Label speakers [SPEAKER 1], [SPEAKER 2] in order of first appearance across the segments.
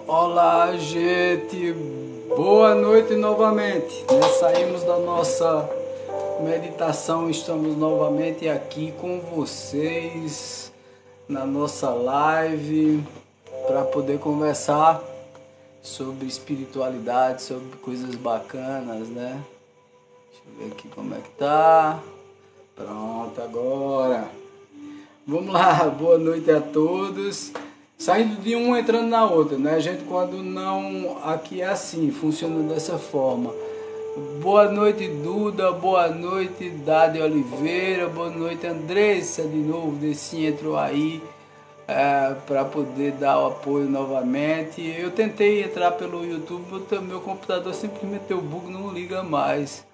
[SPEAKER 1] Olá, gente, boa noite novamente. Saímos da nossa meditação, estamos novamente aqui com vocês na nossa live para poder conversar sobre espiritualidade, sobre coisas bacanas, né? Deixa eu ver aqui como é que tá. Pronto, agora. Vamos lá, boa noite a todos. Saindo de uma, entrando na outra, né? A gente quando não... Aqui é assim, funciona dessa forma. Boa noite, Duda. Boa noite, Dade Oliveira. Boa noite, Andressa, de novo. Desse entrou aí para poder dar o apoio novamente. Eu tentei entrar pelo YouTube, mas meu computador simplesmente deu bug, não liga mais.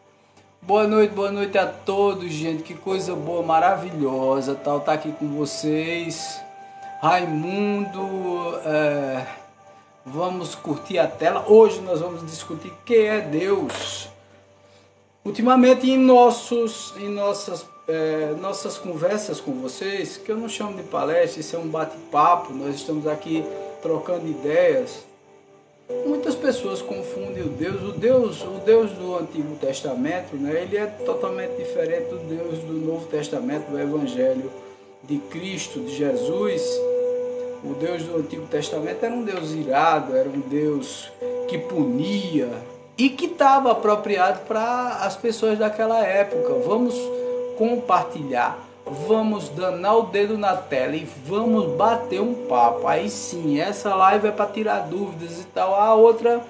[SPEAKER 1] Boa noite a todos, gente. Que coisa boa, maravilhosa, tal, tá aqui com vocês. Raimundo, vamos curtir a tela. Hoje nós vamos discutir quem é Deus. Ultimamente em nossas conversas com vocês, que eu não chamo de palestra, isso é um bate-papo, nós estamos aqui trocando ideias. Muitas pessoas confundem o Deus do Antigo Testamento, né? Ele é totalmente diferente do Deus do Novo Testamento, do Evangelho de Cristo, de Jesus. O Deus do Antigo Testamento era um Deus irado, era um Deus que punia e que estava apropriado para as pessoas daquela época. Vamos compartilhar, vamos danar o dedo na tela e vamos bater um papo. Aí sim, essa live é para tirar dúvidas e tal. A outra,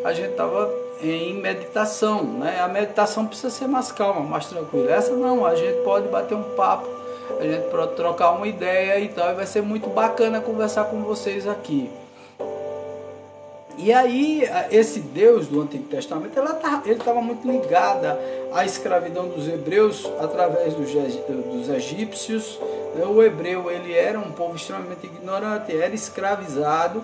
[SPEAKER 1] a gente estava em meditação, né? A meditação precisa ser mais calma, mais tranquila. Essa não, a gente pode bater um papo, a gente pode trocar uma ideia e tal, e vai ser muito bacana conversar com vocês aqui. E aí, esse Deus do Antigo Testamento, ele estava muito ligado à escravidão dos hebreus através dos egípcios. O hebreu, ele era um povo extremamente ignorante, era escravizado,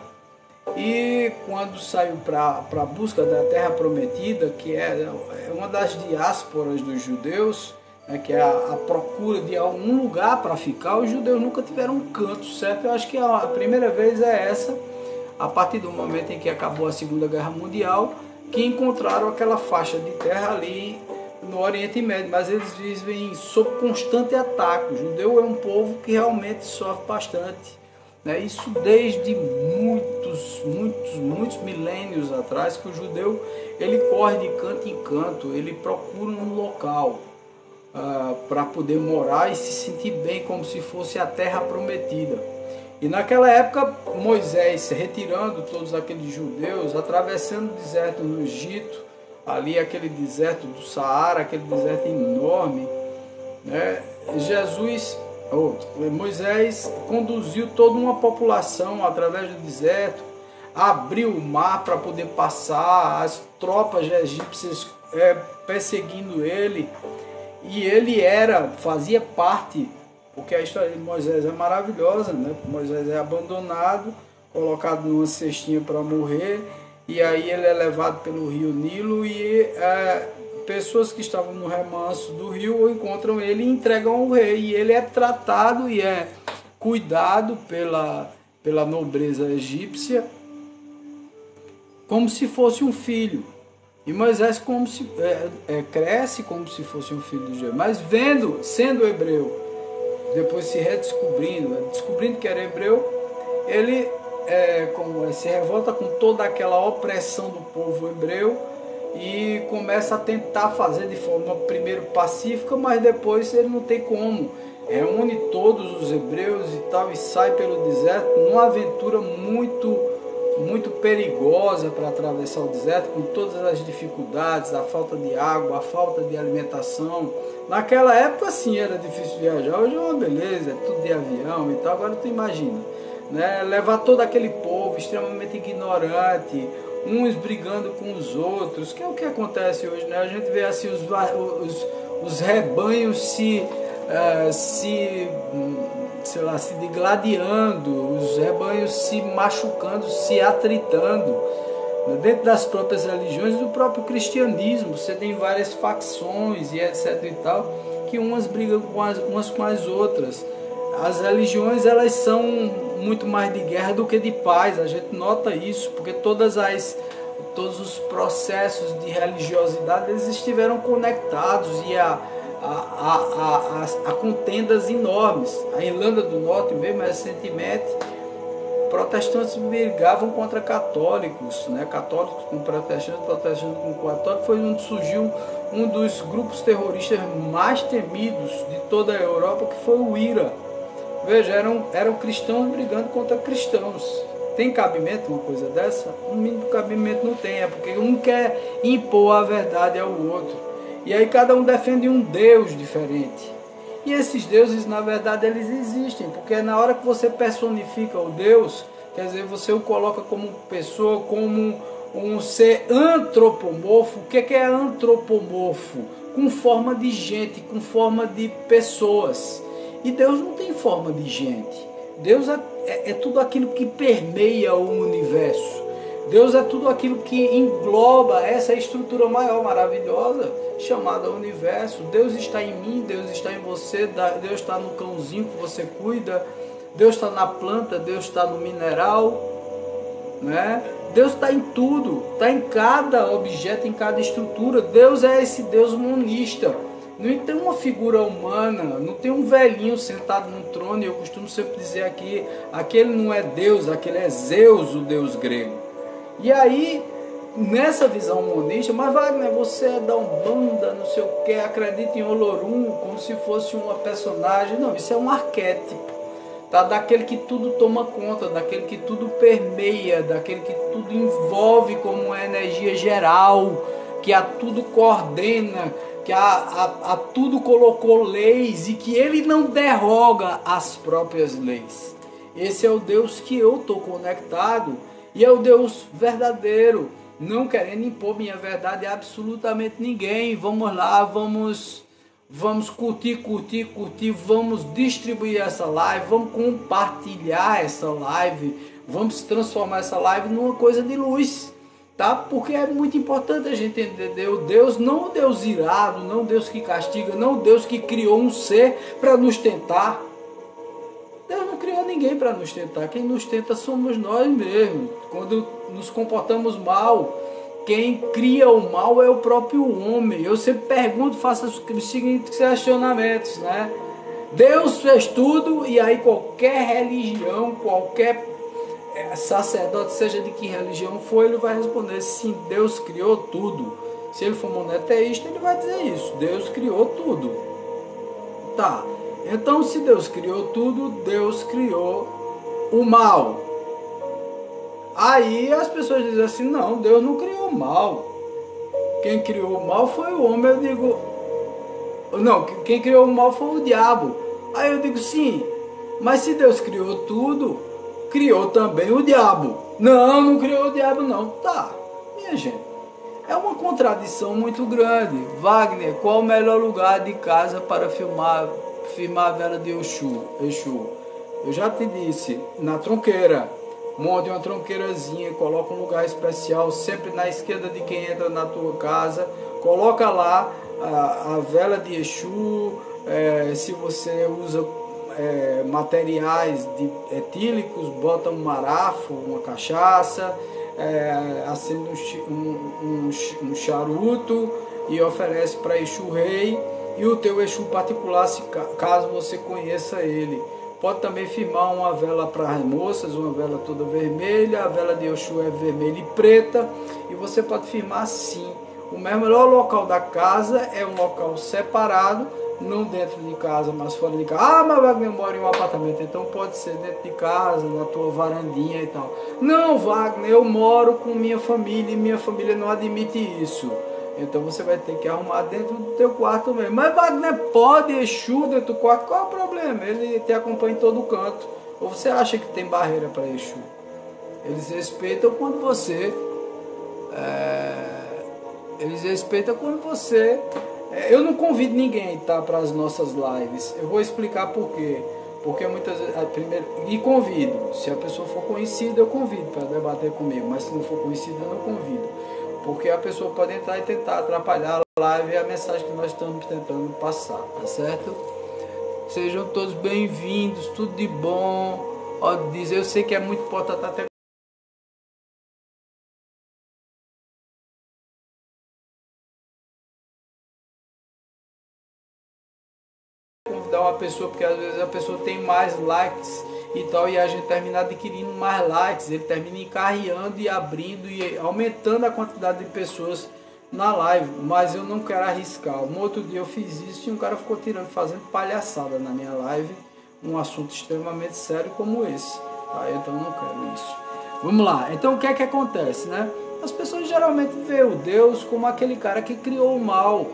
[SPEAKER 1] e quando saiu para a busca da Terra Prometida, que é uma das diásporas dos judeus, que é a procura de algum lugar para ficar, os judeus nunca tiveram um canto certo. Eu acho que a primeira vez é essa, a partir do momento em que acabou a Segunda Guerra Mundial, que encontraram aquela faixa de terra ali no Oriente Médio, mas eles vivem sob constante ataque. O judeu é um povo que realmente sofre bastante, né? Isso desde muitos milênios atrás, que o judeu ele corre de canto em canto, ele procura um local para poder morar e se sentir bem, como se fosse a terra prometida. E naquela época, Moisés retirando todos aqueles judeus, atravessando o deserto no Egito, ali aquele deserto do Saara, aquele deserto enorme, né? Moisés conduziu toda uma população através do deserto, abriu o mar para poder passar, as tropas egípcias perseguindo ele. E ele fazia parte, porque a história de Moisés é maravilhosa, né? Moisés é abandonado, colocado numa cestinha para morrer, e aí ele é levado pelo rio Nilo, e pessoas que estavam no remanso do rio encontram ele e entregam ao rei, e ele é tratado e é cuidado pela nobreza egípcia como se fosse um filho. E Moisés cresce como se fosse um filho de Deus, mas sendo hebreu, depois se descobrindo que era hebreu, ele se revolta com toda aquela opressão do povo hebreu e começa a tentar fazer de forma primeiro pacífica, mas depois ele não tem como. Reúne todos os hebreus e tal e sai pelo deserto numa aventura muito perigosa para atravessar o deserto, com todas as dificuldades, a falta de água, a falta de alimentação. Naquela época sim era difícil viajar, hoje é uma beleza, é tudo de avião e tal. Agora tu imagina, né? Levar todo aquele povo extremamente ignorante, uns brigando com os outros, que é o que acontece hoje, né? A gente vê assim os rebanhos se digladiando, os rebanhos se machucando, se atritando, né? Dentro das próprias religiões do próprio cristianismo, você tem várias facções e etc e tal, que umas brigam umas com as outras. As religiões, elas são muito mais de guerra do que de paz. A gente nota isso, porque todos os processos de religiosidade eles estiveram conectados e a contendas enormes. A Irlanda do Norte, mesmo recentemente, protestantes brigavam contra católicos, né? Católicos com protestantes, protestantes com católicos. Foi onde surgiu um dos grupos terroristas mais temidos de toda a Europa, que foi o IRA. Veja, eram cristãos brigando contra cristãos. Tem cabimento uma coisa dessa? Um mínimo cabimento não tem, é porque um quer impor a verdade ao outro. E aí cada um defende um Deus diferente. E esses deuses, na verdade, eles existem, porque na hora que você personifica o Deus, quer dizer, você o coloca como pessoa, como um ser antropomorfo. O que é antropomorfo? Com forma de gente, com forma de pessoas. E Deus não tem forma de gente. Deus é tudo aquilo que permeia o universo. Deus é tudo aquilo que engloba essa estrutura maior, maravilhosa, chamada universo. Deus está em mim, Deus está em você, Deus está no cãozinho que você cuida, Deus está na planta, Deus está no mineral, né? Deus está em tudo, está em cada objeto, em cada estrutura. Deus é esse Deus monista. Não tem uma figura humana, não tem um velhinho sentado num trono. Eu costumo sempre dizer aqui, aquele não é Deus, aquele é Zeus, o Deus grego. E aí, nessa visão monista, mas Wagner, você é da Umbanda, não sei o que, acredita em Olorum, como se fosse uma personagem. Não, isso é um arquétipo, tá? Daquele que tudo toma conta, daquele que tudo permeia, daquele que tudo envolve como uma energia geral, que a tudo coordena, que a tudo colocou leis e que ele não derroga as próprias leis. Esse é o Deus que eu estou conectado e é o Deus verdadeiro, não querendo impor minha verdade a absolutamente ninguém. Vamos lá, vamos curtir, vamos distribuir essa live, vamos compartilhar essa live, vamos transformar essa live numa coisa de luz. Tá? Porque é muito importante a gente entender o Deus, não o Deus irado, não o Deus que castiga, não o Deus que criou um ser para nos tentar. Deus não criou ninguém para nos tentar, quem nos tenta somos nós mesmos. Quando nos comportamos mal, quem cria o mal é o próprio homem. Eu sempre pergunto, faço os seguintes questionamentos, né? Deus fez tudo e aí qualquer religião, qualquer sacerdote, seja de que religião for, ele vai responder sim, Deus criou tudo. Se ele for monoteísta, ele vai dizer isso, Deus criou tudo. Tá, então se Deus criou tudo, Deus criou o mal. Aí as pessoas dizem assim, não, Deus não criou o mal. Quem criou o mal foi o homem. Eu digo, não, quem criou o mal foi o diabo. Aí eu digo, sim, mas se Deus criou tudo, criou também o diabo. Não, não criou o diabo não. Tá, minha gente, é uma contradição muito grande. Wagner, qual o melhor lugar de casa para firmar a vela de Exu? Eu já te disse, na tronqueira. Monte uma tronqueirazinha, coloca um lugar especial, sempre na esquerda de quem entra na tua casa. Coloca lá a vela de Exu. Se você usa materiais etílicos, bota um marafo, uma cachaça, acende um charuto e oferece para Exu Rei e o teu Exu particular, caso você conheça ele. Pode também firmar uma vela para as moças, uma vela toda vermelha, a vela de Exu é vermelha e preta, e você pode firmar assim. O melhor local da casa é um local separado, não dentro de casa, mas fora de casa. Ah, mas Wagner mora em um apartamento, então pode ser dentro de casa, na tua varandinha e tal. Não, Wagner, eu moro com minha família e minha família não admite isso. Então você vai ter que arrumar dentro do teu quarto mesmo. Mas Wagner, pode Exu dentro do quarto? Qual é o problema? Ele te acompanha em todo canto. Ou você acha que tem barreira para Exu? Eles respeitam quando você... Eles respeitam quando você... Eu não convido ninguém, tá, para as nossas lives. Eu vou explicar por quê. Porque muitas vezes... Primeiro, e convido. Se a pessoa for conhecida, eu convido para debater comigo. Mas se não for conhecida, eu não convido. Porque a pessoa pode entrar e tentar atrapalhar a live e a mensagem que nós estamos tentando passar, tá certo? Sejam todos bem-vindos, tudo de bom. Ó, diz, eu sei que é muito importante até convidar uma pessoa, porque às vezes a pessoa tem mais likes e tal, e a gente termina adquirindo mais likes, ele termina encarreando e abrindo e aumentando a quantidade de pessoas na live, mas eu não quero arriscar. Um outro dia eu fiz isso e um cara ficou tirando, fazendo palhaçada na minha live, um assunto extremamente sério como esse, tá? Então eu não quero isso. Vamos lá, então o que é que acontece, né? As pessoas geralmente veem o Deus como aquele cara que criou o mal.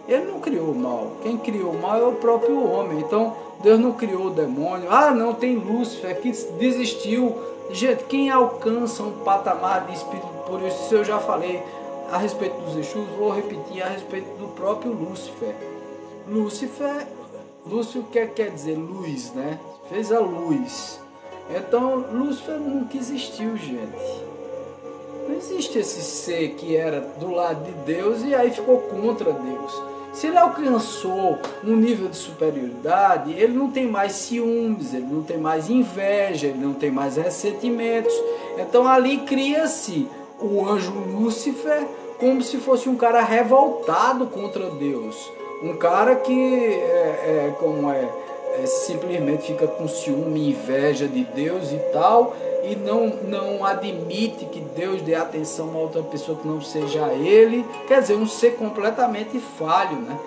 [SPEAKER 1] Ele não criou o mal. Quem criou o mal é o próprio homem. Então, Deus não criou o demônio. Ah, não, tem Lúcifer que desistiu. Gente, quem alcança um patamar de espírito por isso eu já falei a respeito dos Exus, vou repetir a respeito do próprio Lúcifer. Lúcifer quer dizer luz, né? Fez a luz. Então, Lúcifer nunca existiu, gente. Não existe esse ser que era do lado de Deus e aí ficou contra Deus. Se ele alcançou um nível de superioridade, ele não tem mais ciúmes, ele não tem mais inveja, ele não tem mais ressentimentos. Então ali cria-se o anjo Lúcifer como se fosse um cara revoltado contra Deus. Um cara que simplesmente fica com ciúme e inveja de Deus e tal, e não admite que Deus dê atenção a outra pessoa que não seja ele, quer dizer, um ser completamente falho, né?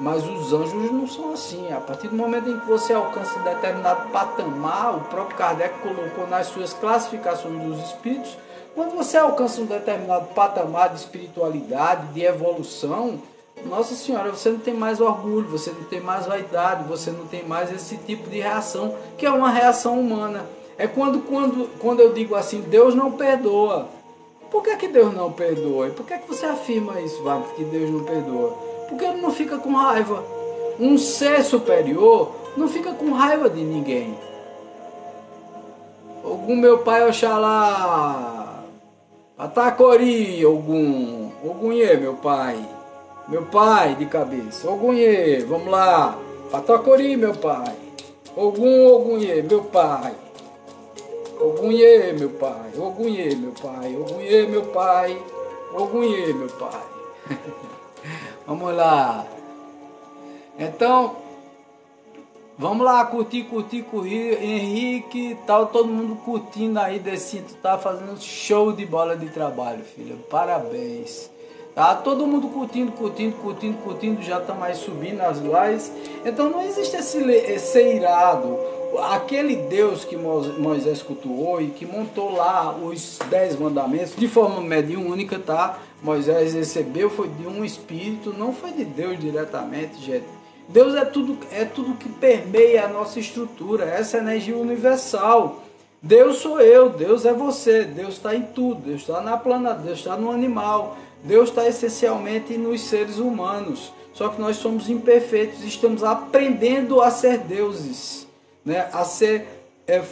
[SPEAKER 1] Mas os anjos não são assim. A partir do momento em que você alcança determinado patamar, o próprio Kardec colocou nas suas classificações dos espíritos, quando você alcança um determinado patamar de espiritualidade, de evolução, Nossa Senhora, você não tem mais orgulho, você não tem mais vaidade, você não tem mais esse tipo de reação, que é uma reação humana. É quando eu digo assim, Deus não perdoa. Por que Deus não perdoa? Por que você afirma isso, Wagner, que Deus não perdoa? Porque ele não fica com raiva. Um ser superior não fica com raiva de ninguém. Ogum, meu pai, Oxalá. Atacori, Ogum. Ogunhê, meu pai. Meu pai de cabeça. Ogunhê, vamos lá. Atacori, meu pai. Ogum, Ogunhê, meu pai. Ogunhê, meu pai, Ogunhê, meu pai, Ogunhê, meu pai, Ogunhê, meu pai. Vamos lá. Então, vamos lá, curtir, Henrique, tal, todo mundo curtindo aí desse, tu tá fazendo show de bola de trabalho, filho. Parabéns. Tá todo mundo curtindo, já estão mais subindo as lives. Então não existe esse irado. Aquele Deus que Moisés cultuou e que montou lá os 10 mandamentos de forma mediúnica, tá? Moisés recebeu, foi de um espírito, não foi de Deus diretamente, gente. Deus é tudo que permeia a nossa estrutura, essa energia universal. Deus sou eu, Deus é você, Deus está em tudo, Deus está na planta, Deus está no animal, Deus está essencialmente nos seres humanos. Só que nós somos imperfeitos e estamos aprendendo a ser deuses. Né, a ser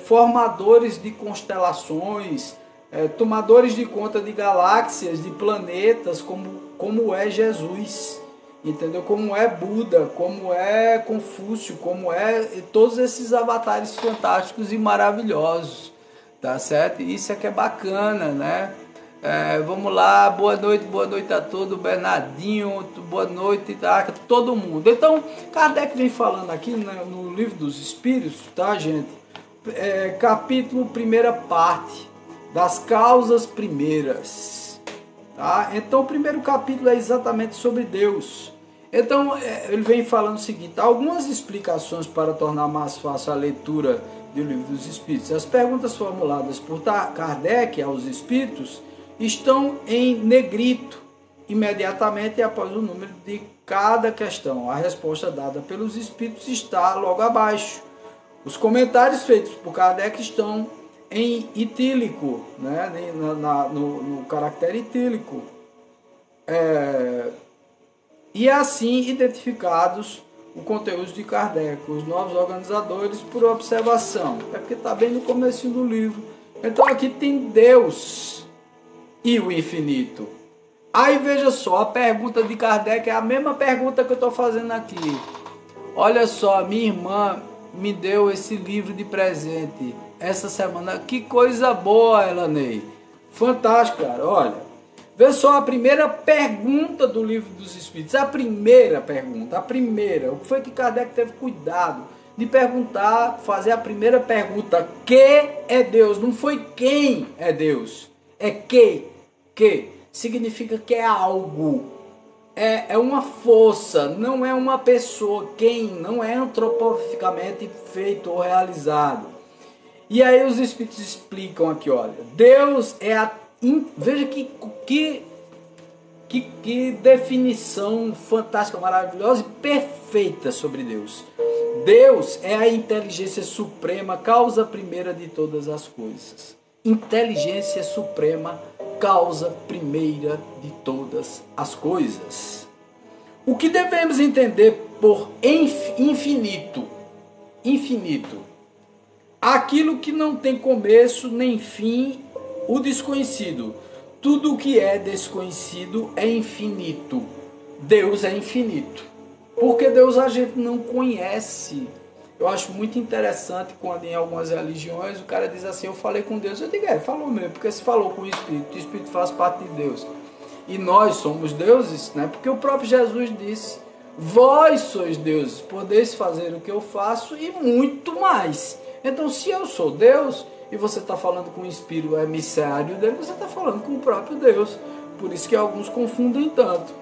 [SPEAKER 1] formadores de constelações, tomadores de conta de galáxias, de planetas, como é Jesus, entendeu? Como é Buda, como é Confúcio, como é todos esses avatares fantásticos e maravilhosos, tá certo? Isso é que é bacana, né? Vamos lá, boa noite a todos, Bernardinho, boa noite a todo mundo. Então, Kardec vem falando aqui, né, no Livro dos Espíritos, tá, gente? Capítulo, primeira parte, das causas primeiras, tá? Então, o primeiro capítulo é exatamente sobre Deus. Então, ele vem falando o seguinte: algumas explicações para tornar mais fácil a leitura do Livro dos Espíritos. As perguntas formuladas por Kardec aos Espíritos estão em negrito, imediatamente após o número de cada questão. A resposta dada pelos espíritos está logo abaixo. Os comentários feitos por Kardec estão em etílico, né? no caractere etílico. E assim identificados o conteúdo de Kardec, os novos organizadores, por observação. É porque está bem no começo do livro. Então aqui tem Deus e o infinito. Aí veja só, a pergunta de Kardec é a mesma pergunta que eu estou fazendo aqui. Olha só, minha irmã me deu esse livro de presente. essa semana. Que coisa boa, Elanei. Fantástico, cara. Olha, vê só a primeira pergunta do Livro dos Espíritos. A primeira pergunta, a primeira. O que foi que Kardec teve cuidado de perguntar, fazer a primeira pergunta? Que é Deus? Não foi quem é Deus. É que. Que significa que é algo. É uma força, não é uma pessoa. Quem não é antropoficamente feito ou realizado. E aí os Espíritos explicam aqui, olha, Deus é a... Veja que definição fantástica, maravilhosa e perfeita sobre Deus. Deus é a inteligência suprema, causa primeira de todas as coisas. Inteligência suprema, causa primeira de todas as coisas. O que devemos entender por infinito? Infinito. Aquilo que não tem começo nem fim, o desconhecido. Tudo o que é desconhecido é infinito. Deus é infinito. Porque Deus a gente não conhece. Eu acho muito interessante quando em algumas religiões o cara diz assim, eu falei com Deus. Eu digo, falou mesmo, porque se falou com o Espírito faz parte de Deus. E nós somos deuses, né? Porque o próprio Jesus disse, vós sois deuses, podeis fazer o que eu faço e muito mais. Então, se eu sou Deus e você está falando com o Espírito emissário dele, você está falando com o próprio Deus. Por isso que alguns confundem tanto.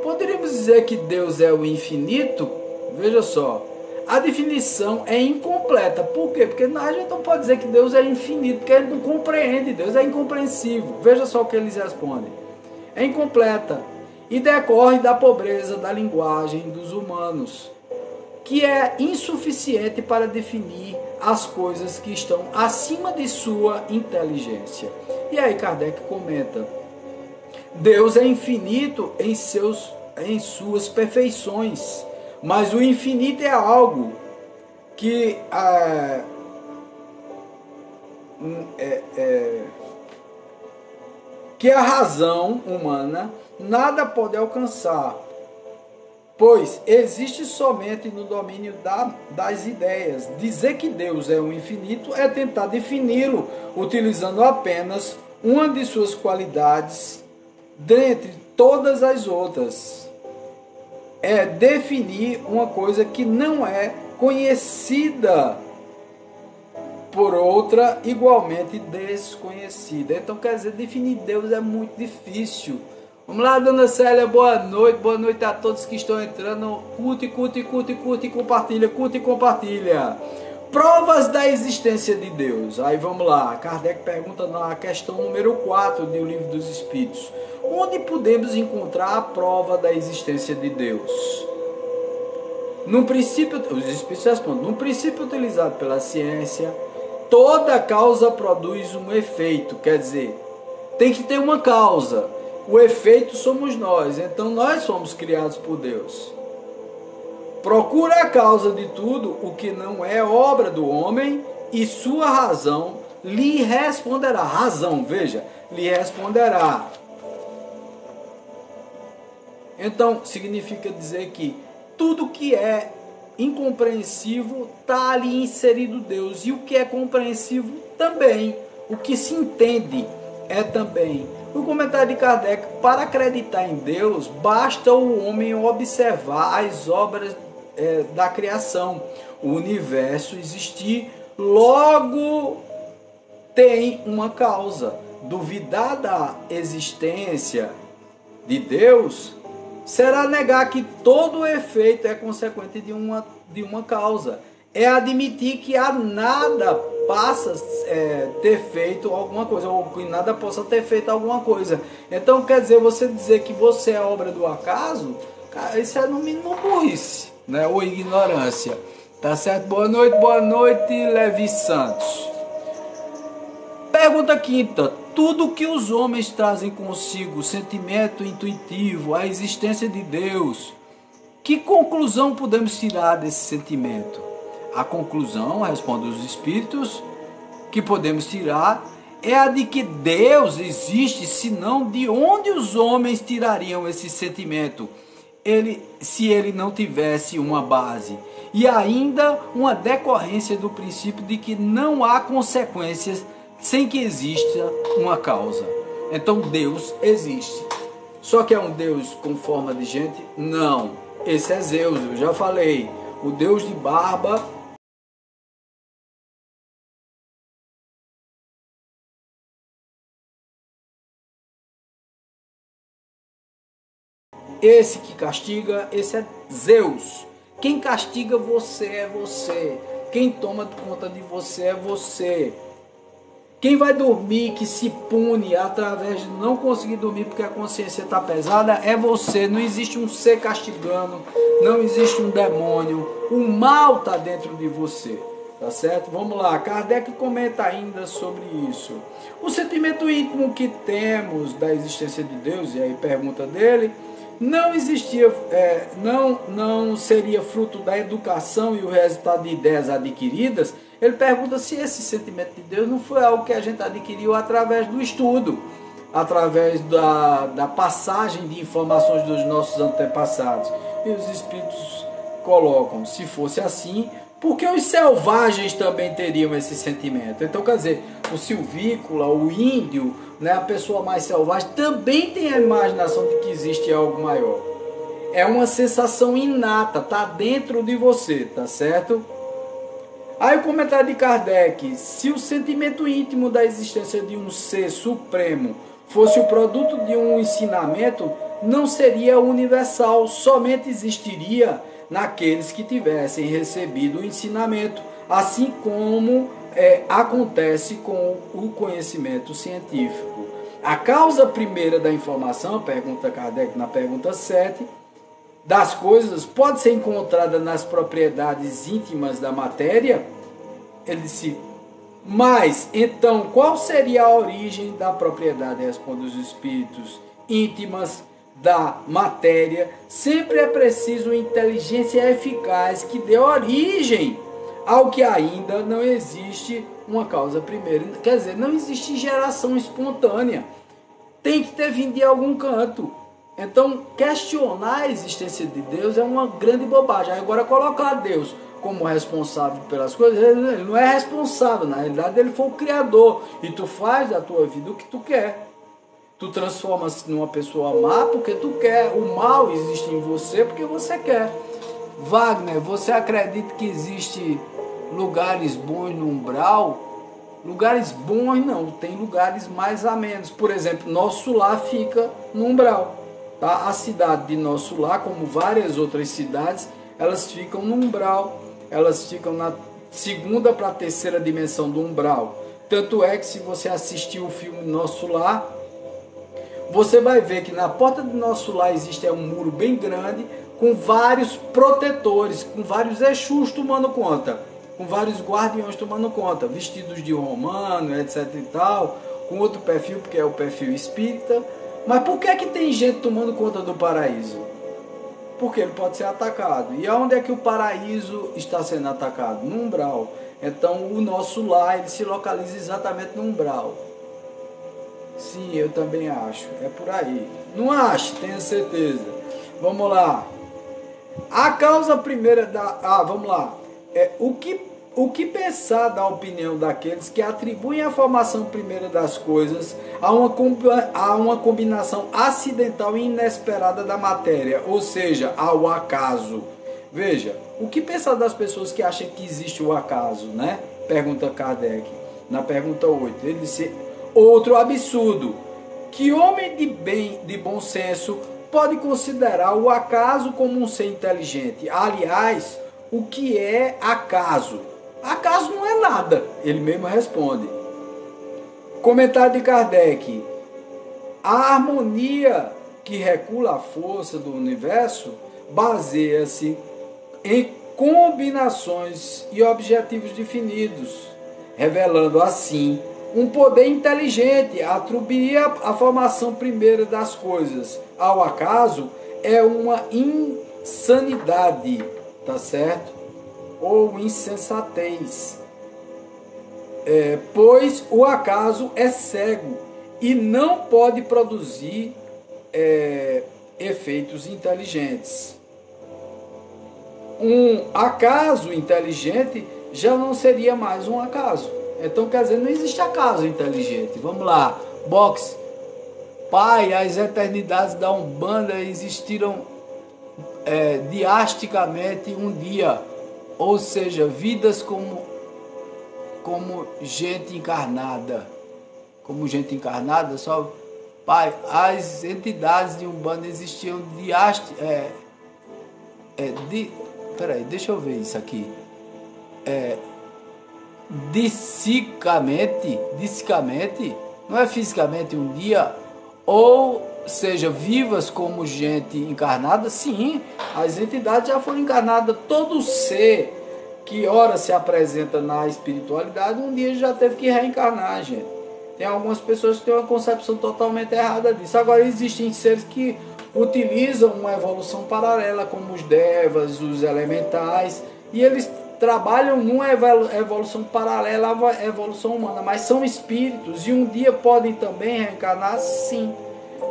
[SPEAKER 1] Poderíamos dizer que Deus é o infinito? Veja só, a definição é incompleta. Por quê? Porque a gente não pode dizer que Deus é infinito, porque ele não compreende, Deus é incompreensível. Veja só o que eles respondem. É incompleta e decorre da pobreza da linguagem dos humanos, que é insuficiente para definir as coisas que estão acima de sua inteligência. E aí Kardec comenta, Deus é infinito em suas perfeições, mas o infinito é algo que que a razão humana nada pode alcançar, pois existe somente no domínio das ideias. Dizer que Deus é o infinito é tentar defini-lo utilizando apenas uma de suas qualidades dentre todas as outras. É definir uma coisa que não é conhecida por outra igualmente desconhecida. Então, quer dizer, definir Deus é muito difícil. Vamos lá, dona Célia, boa noite a todos que estão entrando. Curte, compartilha, curte e compartilha. Provas da existência de Deus. Aí vamos lá, Kardec pergunta na questão número 4 do Livro dos Espíritos. Onde podemos encontrar a prova da existência de Deus? No princípio, os Espíritos respondem, no princípio utilizado pela ciência, toda causa produz um efeito, quer dizer, tem que ter uma causa. O efeito somos nós, então nós somos criados por Deus. Procura a causa de tudo o que não é obra do homem e sua razão lhe responderá. Razão, veja, lhe responderá. Então, significa dizer que tudo que é incompreensível está ali inserido Deus. E o que é compreensivo também. O que se entende é também. No comentário de Kardec, para acreditar em Deus, basta o homem observar as obras da criação. O universo existir, logo tem uma causa. Duvidar da existência de Deus será negar que todo efeito é consequente de uma causa. É admitir que a nada passa ter feito alguma coisa, ou que nada possa ter feito alguma coisa. Então, quer dizer, você dizer que você é obra do acaso, cara, isso é no mínimo burrice, né? Ou ignorância. Tá certo? Boa noite, Levi Santos. Pergunta quinta. Tudo que os homens trazem consigo, o sentimento intuitivo, a existência de Deus, que conclusão podemos tirar desse sentimento? A conclusão, responde os Espíritos, que podemos tirar é a de que Deus existe, senão de onde os homens tirariam esse sentimento, se ele não tivesse uma base. e ainda uma decorrência do princípio de que não há consequências sem que exista uma causa. Então Deus existe. Só que é um Deus com forma de gente? Não. Esse é Zeus, eu já falei. O Deus de barba. Esse que castiga, esse é Zeus. Quem castiga você é você. Quem toma conta de você é você. Quem vai dormir, que se pune através de não conseguir dormir porque a consciência está pesada, é você. Não existe um ser castigando, não existe um demônio. O mal está dentro de você, tá certo? Vamos lá, Kardec comenta ainda sobre isso. O sentimento íntimo que temos da existência de Deus, e aí pergunta dele, não existia, não seria fruto da educação e o resultado de ideias adquiridas. Ele pergunta se esse sentimento de Deus não foi algo que a gente adquiriu através do estudo, através da passagem de informações dos nossos antepassados. E os espíritos colocam, se fosse assim, porque os selvagens também teriam esse sentimento. Então, quer dizer, o silvícola, o índio, né, a pessoa mais selvagem, também tem a imaginação de que existe algo maior. É uma sensação inata, está dentro de você, tá certo? Aí o comentário de Kardec: se o sentimento íntimo da existência de um ser supremo fosse o produto de um ensinamento, não seria universal, somente existiria naqueles que tivessem recebido o ensinamento, assim como acontece com o conhecimento científico. A causa primeira da informação, pergunta Kardec na pergunta 7, das coisas pode ser encontrada nas propriedades íntimas da matéria? Ele disse, mas então qual seria a origem da propriedade? Responde os espíritos, íntimas da matéria. Sempre é preciso inteligência eficaz que dê origem ao que ainda não existe uma causa primeira. Quer dizer, não existe geração espontânea. Tem que ter vindo de algum canto. Então, questionar a existência de Deus é uma grande bobagem. Agora, colocar Deus como responsável pelas coisas, ele não é responsável. Na realidade, ele foi o Criador. E tu faz da tua vida o que tu quer. Tu transforma-se numa pessoa má porque tu quer. O mal existe em você porque você quer. Wagner, você acredita que existe lugares bons no umbral? Lugares bons não, tem lugares mais a menos. Por exemplo, Nosso Lar fica no umbral. Tá? A cidade de Nosso Lar, como várias outras cidades, elas ficam no umbral. Elas ficam na segunda para a terceira dimensão do umbral. Tanto é que se você assistir o filme Nosso Lar, você vai ver que na porta do Nosso Lar existe um muro bem grande, com vários protetores, com vários Exus tomando conta, com vários guardiões tomando conta, vestidos de romano, etc e tal, com outro perfil, porque é o perfil espírita. Mas por que tem gente tomando conta do paraíso? Porque ele pode ser atacado. E aonde é que o paraíso está sendo atacado? No umbral. Então o Nosso Lar, ele se localiza exatamente no umbral. Sim, eu também acho. É por aí. Não acho, tenho certeza. Vamos lá. A causa primeira da... vamos lá. O que pensar da opinião daqueles que atribuem a formação primeira das coisas a uma combinação acidental e inesperada da matéria, ou seja, ao acaso? Veja, o que pensar das pessoas que acham que existe o acaso, né? Pergunta Kardec, na pergunta 8. Ele disse, outro absurdo, que homem de bom senso pode considerar o acaso como um ser inteligente? Aliás, o que é acaso? Acaso não é nada, ele mesmo responde. Comentário de Kardec. A harmonia que regula a força do universo baseia-se em combinações e objetivos definidos, revelando assim um poder inteligente. Atribuir a formação primeira das coisas ao acaso é uma insanidade, tá certo? Ou insensatez, pois o acaso é cego e não pode produzir efeitos inteligentes. um acaso inteligente já não seria mais um acaso. Então, quer dizer, não existe acaso inteligente. Vamos lá, boxe. Pai, as eternidades da Umbanda existiram diasticamente um dia, ou seja, vidas como gente encarnada. Como gente encarnada, só... Pai, as entidades de Umbanda existiam peraí, deixa eu ver isso aqui. Dissicamente, não é fisicamente um dia, ou seja, vivas como gente encarnada. Sim, as entidades já foram encarnadas. Todo ser que ora se apresenta na espiritualidade, um dia já teve que reencarnar, gente. Tem algumas pessoas que têm uma concepção totalmente errada disso. Agora, existem seres que utilizam uma evolução paralela, como os devas, os elementais, e eles trabalham numa evolução paralela à evolução humana, mas são espíritos e um dia podem também reencarnar, sim.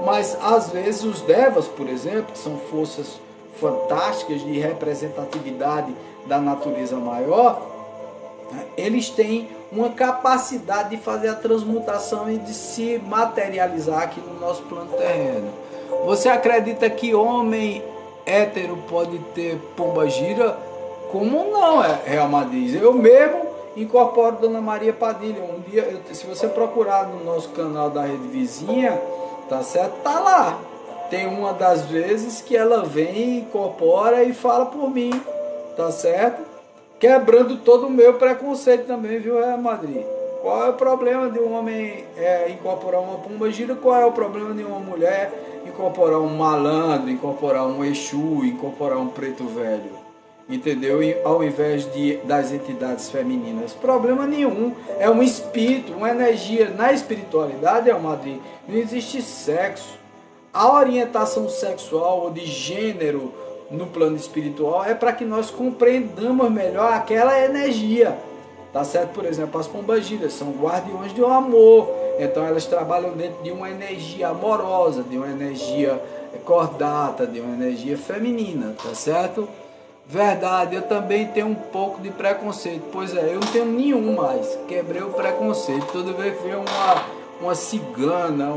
[SPEAKER 1] Mas às vezes os devas, por exemplo, que são forças fantásticas de representatividade da natureza maior, eles têm uma capacidade de fazer a transmutação e de se materializar aqui no nosso plano terreno. Você acredita que homem hétero pode ter pombagira? Como não, Real Madrid? Eu mesmo incorporo Dona Maria Padilha. Um dia, se você procurar no nosso canal da Rede Vizinha, tá certo? Tá lá. Tem uma das vezes que ela vem, incorpora e fala por mim, tá certo? Quebrando todo o meu preconceito também, viu, Real Madrid? Qual é o problema de um homem incorporar uma pombagira? Qual é o problema de uma mulher incorporar um malandro, incorporar um Exu, incorporar um preto velho? Entendeu? Ao invés das entidades femininas. Problema nenhum. É um espírito, uma energia. Na espiritualidade, Real Madrid, não existe sexo. A orientação sexual ou de gênero no plano espiritual é para que nós compreendamos melhor aquela energia, tá certo? Por exemplo, as pombagiras são guardiões do amor, então elas trabalham dentro de uma energia amorosa, de uma energia cordata, de uma energia feminina, tá certo? Verdade, eu também tenho um pouco de preconceito, pois eu não tenho nenhum mais, quebrei o preconceito. Toda vez que vem uma cigana,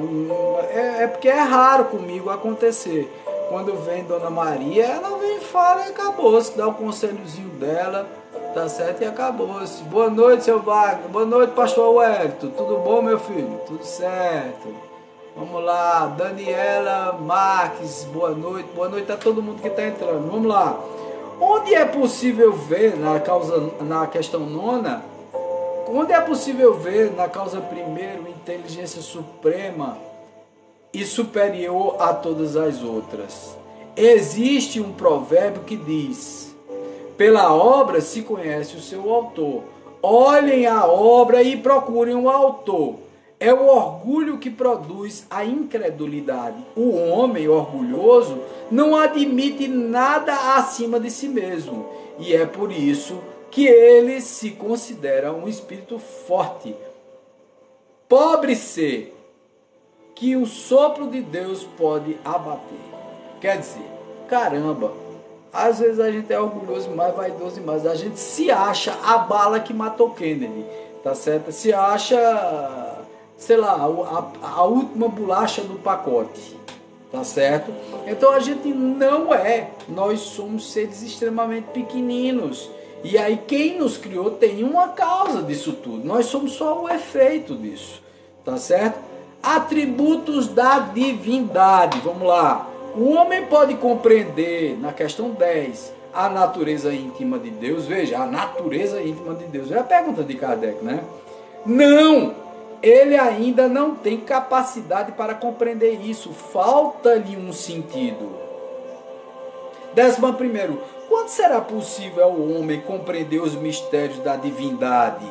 [SPEAKER 1] é porque é raro comigo acontecer. Quando vem Dona Maria, ela vem e fala e acabou-se, dá o conselhozinho dela, tá certo? E acabou-se. Boa noite, seu Wagner. Boa noite, pastor Wellington. Tudo bom, meu filho? Tudo certo. Vamos lá, Daniela Marques, boa noite. Boa noite a todo mundo que está entrando. Vamos lá. Onde é possível ver, na questão 9, onde é possível ver na causa primeira inteligência suprema e superior a todas as outras? Existe um provérbio que diz: pela obra se conhece o seu autor. Olhem a obra e procurem o autor. É o orgulho que produz a incredulidade. O homem orgulhoso não admite nada acima de si mesmo, e é por isso que ele se considera um espírito forte. Pobre ser que o sopro de Deus pode abater. Quer dizer, caramba, às vezes a gente é orgulhoso demais, vaidoso demais, a gente se acha a bala que matou Kennedy, tá certo? Se acha, sei lá, a última bolacha do pacote, tá certo? Então a gente não é, nós somos seres extremamente pequeninos. E aí quem nos criou tem uma causa disso tudo, nós somos só o efeito disso, tá certo? Atributos da divindade, vamos lá. O homem pode compreender, na questão 10, a natureza íntima de Deus. Veja, a natureza íntima de Deus. É a pergunta de Kardec, né? Não! Ele ainda não tem capacidade para compreender isso. Falta-lhe um sentido. 11º. Quando será possível ao homem compreender os mistérios da divindade?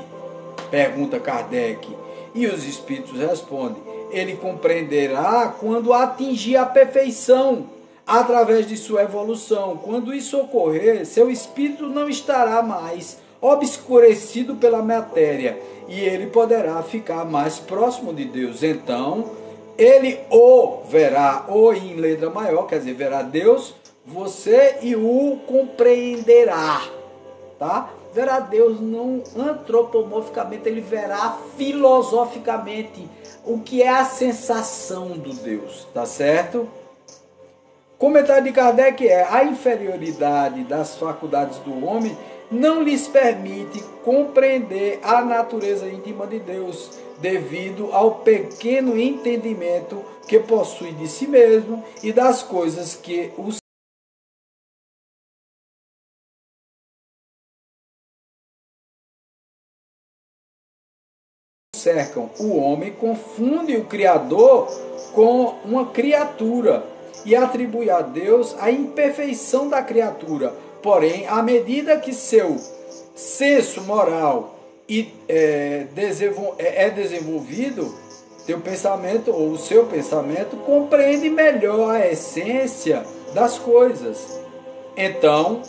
[SPEAKER 1] Pergunta Kardec. E os espíritos respondem: ele compreenderá quando atingir a perfeição, através de sua evolução. Quando isso ocorrer, seu espírito não estará mais obscurecido pela matéria, e ele poderá ficar mais próximo de Deus. Então, ele o verá, ou em letra maior, quer dizer, verá Deus você e o compreenderá, tá? Verá Deus não antropomorficamente, ele verá filosoficamente o que é a sensação do Deus, tá certo? Comentário de Kardec é: a inferioridade das faculdades do homem não lhes permite compreender a natureza íntima de Deus, devido ao pequeno entendimento que possui de si mesmo e das coisas que o cercam. O homem confunde o Criador com uma criatura e atribui a Deus a imperfeição da criatura. Porém, à medida que seu senso moral é desenvolvido, teu pensamento ou o seu pensamento compreende melhor a essência das coisas. Então,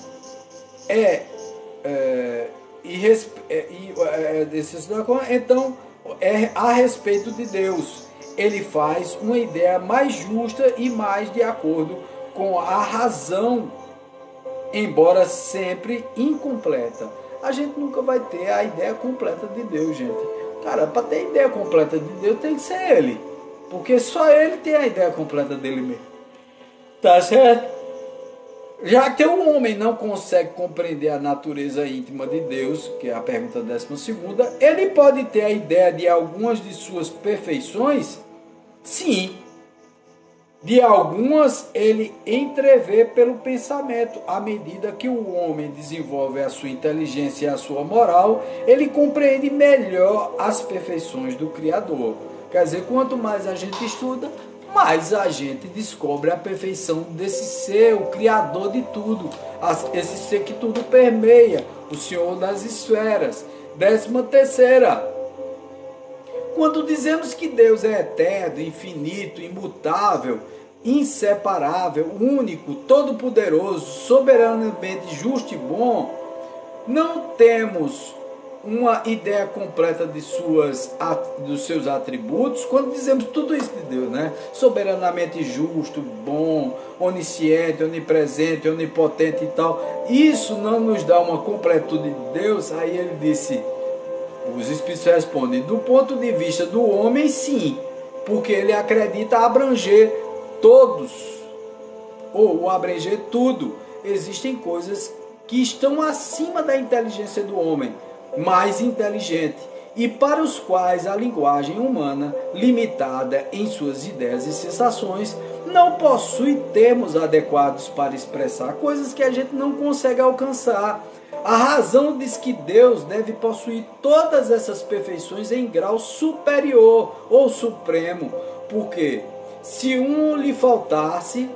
[SPEAKER 1] a respeito de Deus, ele faz uma ideia mais justa e mais de acordo com a razão, embora sempre incompleta. A gente nunca vai ter a ideia completa de Deus, gente. Cara, para ter a ideia completa de Deus tem que ser ele, porque só ele tem a ideia completa dele mesmo. Tá certo? Já que o homem não consegue compreender a natureza íntima de Deus, que é a pergunta 12ª, ele pode ter a ideia de algumas de suas perfeições? Sim. De algumas ele entrevê pelo pensamento. À medida que o homem desenvolve a sua inteligência e a sua moral, ele compreende melhor as perfeições do Criador. Quer dizer, quanto mais a gente estuda, mais a gente descobre a perfeição desse ser, o Criador de tudo, esse ser que tudo permeia, o Senhor das esferas. 13ª, quando dizemos que Deus é eterno, infinito, imutável, inseparável, único, todo-poderoso, soberanamente justo e bom, não temos uma ideia completa dos seus atributos. Quando dizemos tudo isso de Deus, né? Soberanamente justo, bom, onisciente, onipresente, onipotente e tal, isso não nos dá uma completude de Deus. Aí ele disse, os Espíritos respondem: do ponto de vista do homem, sim, porque ele acredita abranger todos, ou abranger tudo. Existem coisas que estão acima da inteligência do homem, mais inteligente, e para os quais a linguagem humana, limitada em suas ideias e sensações, não possui termos adequados para expressar coisas que a gente não consegue alcançar. A razão diz que Deus deve possuir todas essas perfeições em grau superior ou supremo, porque se um lhe faltasse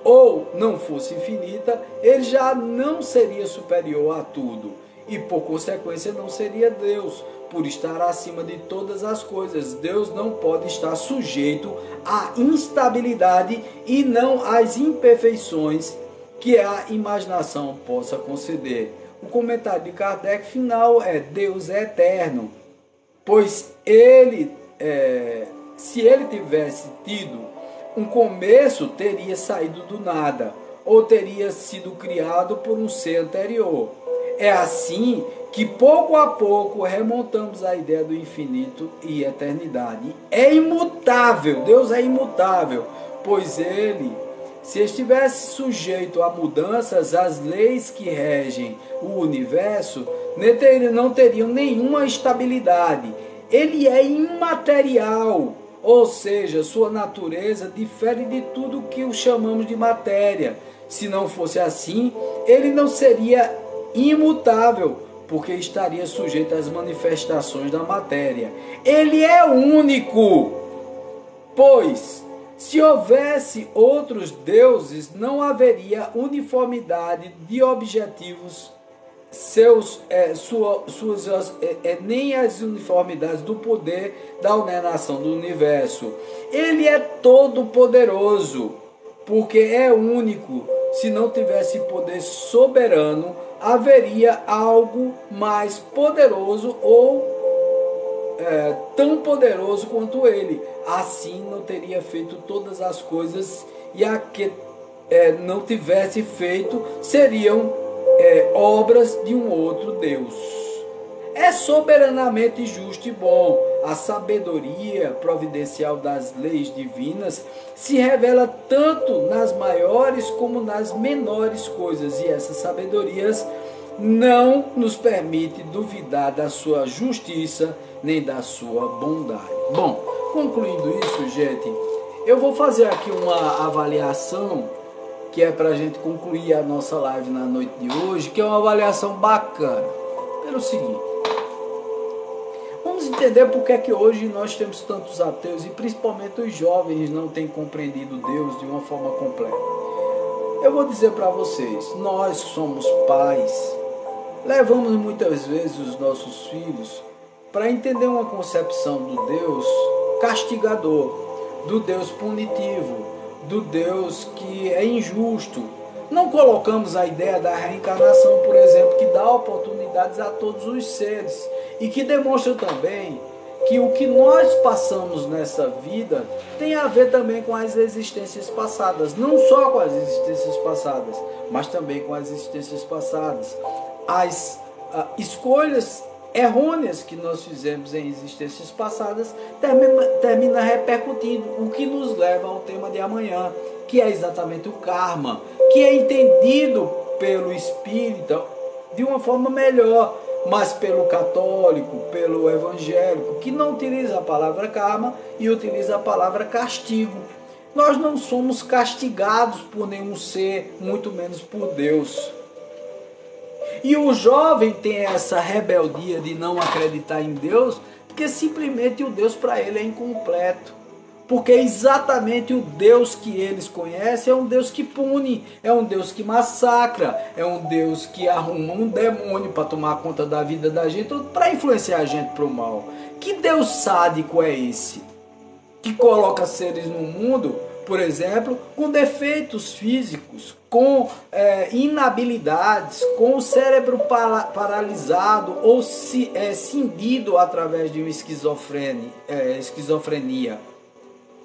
[SPEAKER 1] ou não fosse infinita, ele já não seria superior a tudo e, por consequência, não seria Deus, por estar acima de todas as coisas. Deus não pode estar sujeito à instabilidade e não às imperfeições que a imaginação possa conceder. O comentário de Kardec final é: Deus é eterno, pois se ele tivesse tido um começo, teria saído do nada, ou teria sido criado por um ser anterior. É assim que pouco a pouco remontamos a ideia do infinito e eternidade. É imutável, Deus é imutável, pois ele, se estivesse sujeito a mudanças, as leis que regem o universo não teriam nenhuma estabilidade. Ele é imaterial, ou seja, sua natureza difere de tudo que o chamamos de matéria. Se não fosse assim, ele não seria imutável, porque estaria sujeito às manifestações da matéria. Ele é único, pois se houvesse outros deuses, não haveria uniformidade de objetivos, nem as uniformidades do poder da ordenação do universo. Ele é todo poderoso, porque é único. Se não tivesse poder soberano, haveria algo mais poderoso ou tão poderoso quanto ele. Assim não teria feito todas as coisas não tivesse feito, seriam obras de um outro Deus. É soberanamente justo e bom. A sabedoria providencial das leis divinas se revela tanto nas maiores como nas menores coisas, e essas sabedorias não nos permite duvidar da sua justiça nem da sua bondade. Bom, concluindo isso, gente, eu vou fazer aqui uma avaliação que é para a gente concluir a nossa live na noite de hoje, que é uma avaliação bacana. Pelo seguinte, vamos entender por que é que hoje nós temos tantos ateus e principalmente os jovens não têm compreendido Deus de uma forma completa. Eu vou dizer para vocês, nós que somos pais, levamos muitas vezes os nossos filhos para entender uma concepção do Deus castigador, do Deus punitivo, do Deus que é injusto. Não colocamos a ideia da reencarnação, por exemplo, que dá oportunidades a todos os seres e que demonstra também que o que nós passamos nessa vida tem a ver também com as existências passadas. Não só com as existências passadas, mas também com as existências passadas. As escolhas errôneas que nós fizemos em existências passadas termina repercutindo, o que nos leva ao tema de amanhã, que é exatamente o karma, que é entendido pelo espírita de uma forma melhor, mas pelo católico, pelo evangélico, que não utiliza a palavra karma e utiliza a palavra castigo. Nós não somos castigados por nenhum ser, muito menos por Deus. E o jovem tem essa rebeldia de não acreditar em Deus, porque simplesmente o Deus para ele é incompleto. Porque exatamente o Deus que eles conhecem é um Deus que pune, é um Deus que massacra, é um Deus que arruma um demônio para tomar conta da vida da gente, para influenciar a gente para o mal. Que Deus sádico é esse? Que coloca seres no mundo, por exemplo, com defeitos físicos, com inabilidades, com o cérebro paralisado ou cindido através de uma esquizofrenia.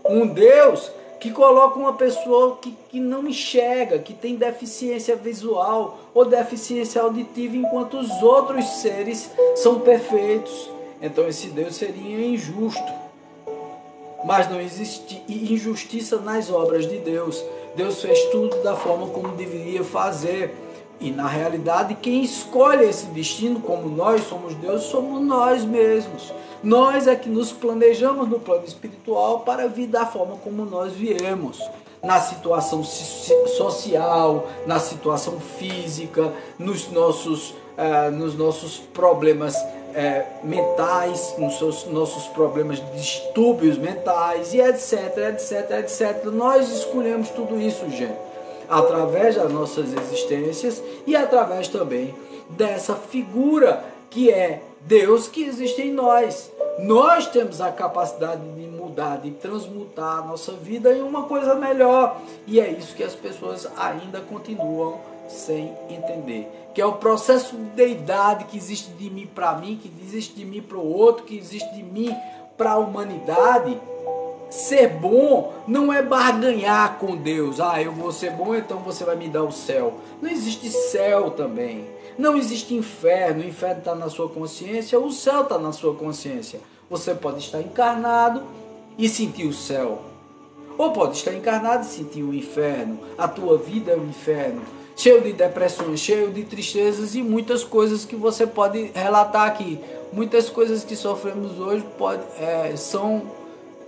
[SPEAKER 1] Um Deus que coloca uma pessoa que não enxerga, que tem deficiência visual ou deficiência auditiva, enquanto os outros seres são perfeitos. Então esse Deus seria injusto. Mas não existe injustiça nas obras de Deus. Deus fez tudo da forma como deveria fazer. E na realidade, quem escolhe esse destino, como nós somos Deus, somos nós mesmos. Nós é que nos planejamos no plano espiritual para vir da forma como nós viemos. Na situação social, na situação física, nos nossos problemas mentais, nos nossos problemas de distúrbios mentais, e etc, etc, etc. Nós escolhemos tudo isso, gente, através das nossas existências e através também dessa figura que é Deus que existe em nós. Nós temos a capacidade de mudar, de transmutar a nossa vida em uma coisa melhor. E é isso que as pessoas ainda continuam sem entender. Que é o processo de deidade que existe de mim para mim, que existe de mim para o outro, que existe de mim para a humanidade. Ser bom não é barganhar com Deus. Eu vou ser bom, então você vai me dar o céu. Não existe céu também. Não existe inferno. O inferno está na sua consciência, o céu está na sua consciência. Você pode estar encarnado e sentir o céu. Ou pode estar encarnado e sentir o inferno. A tua vida é um inferno. Cheio de depressões, cheio de tristezas e muitas coisas que você pode relatar aqui. Muitas coisas que sofremos hoje são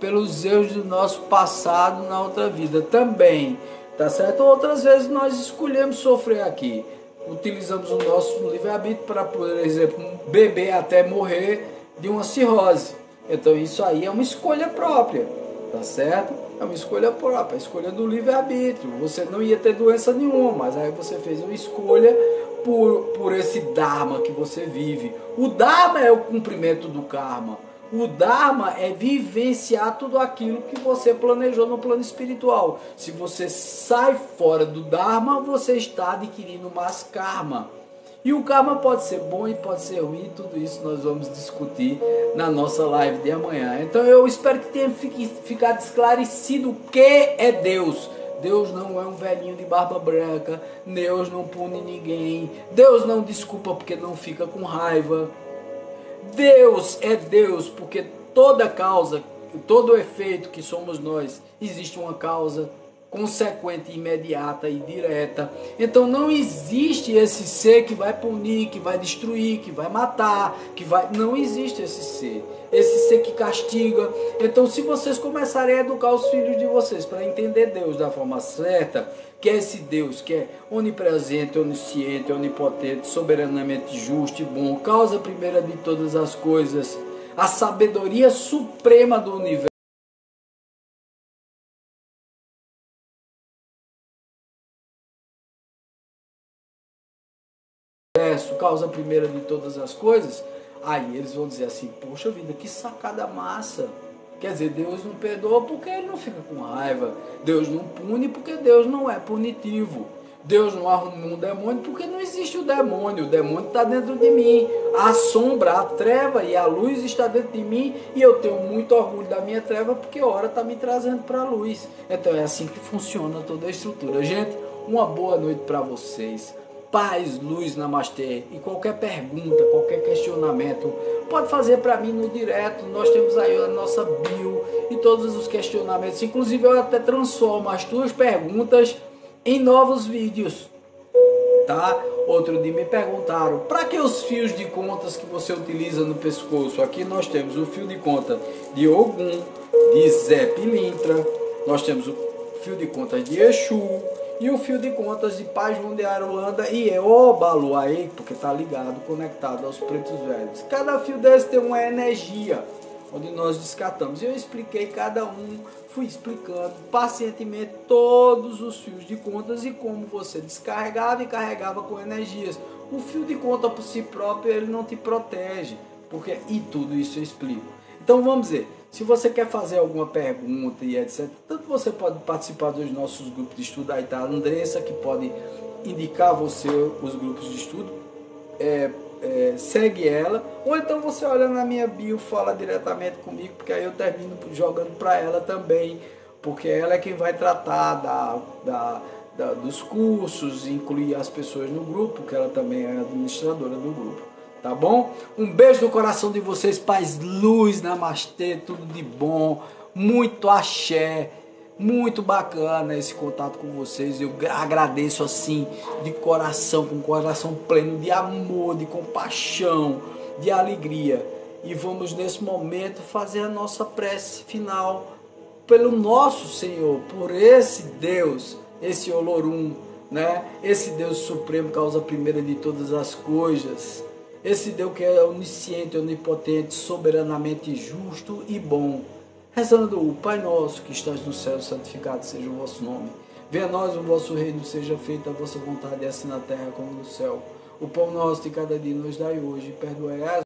[SPEAKER 1] pelos erros do nosso passado na outra vida também, tá certo? Outras vezes nós escolhemos sofrer aqui, utilizamos o nosso livre-arbítrio para, por exemplo, beber até morrer de uma cirrose. Então isso aí é uma escolha própria, tá certo? É uma escolha própria, a escolha do livre-arbítrio. Você não ia ter doença nenhuma, mas aí você fez uma escolha por esse Dharma que você vive. O Dharma é o cumprimento do karma. O Dharma é vivenciar tudo aquilo que você planejou no plano espiritual. Se você sai fora do Dharma, você está adquirindo mais karma. E o karma pode ser bom e pode ser ruim, tudo isso nós vamos discutir na nossa live de amanhã. Então eu espero que tenha ficado esclarecido o que é Deus. Deus não é um velhinho de barba branca. Deus não pune ninguém. Deus não desculpa porque não fica com raiva. Deus é Deus porque toda causa, todo efeito que somos nós, existe uma causa consequente, imediata e direta. Então não existe esse ser que vai punir, que vai destruir, que vai matar, que vai... Não existe esse ser que castiga. Então se vocês começarem a educar os filhos de vocês para entender Deus da forma certa, que é esse Deus que é onipresente, onisciente, onipotente, soberanamente justo e bom, causa primeira de todas as coisas, a sabedoria suprema do universo, causa primeira de todas as coisas, aí eles vão dizer assim, poxa vida, que sacada massa. Quer dizer, Deus não perdoa porque ele não fica com raiva. Deus não pune porque Deus não é punitivo. Deus não arruma um demônio porque não existe o demônio. O demônio está dentro de mim. A sombra, a treva e a luz está dentro de mim. E eu tenho muito orgulho da minha treva porque a hora está me trazendo para a luz. Então é assim que funciona toda a estrutura. Gente, uma boa noite para vocês. Paz, luz, namastê. E qualquer pergunta, qualquer questionamento, pode fazer para mim no direto. Nós temos aí a nossa bio e todos os questionamentos. Inclusive eu até transformo as tuas perguntas em novos vídeos, tá? Outro dia me perguntaram, para que os fios de contas que você utiliza no pescoço? Aqui nós temos o fio de conta de Ogum, de Zé Pilintra, nós temos o fio de contas de Exu e o fio de contas de Pajum de Aruanda e Eobaluaê, porque está ligado, conectado aos pretos velhos. Cada fio desse tem uma energia, onde nós descartamos. Eu expliquei cada um, fui explicando pacientemente todos os fios de contas e como você descarregava e carregava com energias. O fio de conta por si próprio, ele não te protege, porque e tudo isso eu explico. Então vamos dizer, se você quer fazer alguma pergunta e etc, tanto você pode participar dos nossos grupos de estudo, aí tá a Andressa, que pode indicar você os grupos de estudo, segue ela, ou então você olha na minha bio, fala diretamente comigo, porque aí eu termino jogando para ela também, porque ela é quem vai tratar dos cursos, incluir as pessoas no grupo, que ela também é administradora do grupo, tá bom? Um beijo no coração de vocês, paz, luz, namastê, tudo de bom, muito axé. Muito bacana esse contato com vocês. Eu agradeço assim de coração, com coração pleno de amor, de compaixão, de alegria. E vamos nesse momento fazer a nossa prece final pelo nosso Senhor, por esse Deus, esse Olorum, né? Esse Deus supremo, causa primeira de todas as coisas. Esse Deus que é onisciente, onipotente, soberanamente justo e bom. Rezando o Pai Nosso, que estás no céu, santificado seja o vosso nome. Venha a nós o vosso reino, seja feita a vossa vontade, assim na terra como no céu. O pão nosso de cada dia nos dai hoje, perdoai as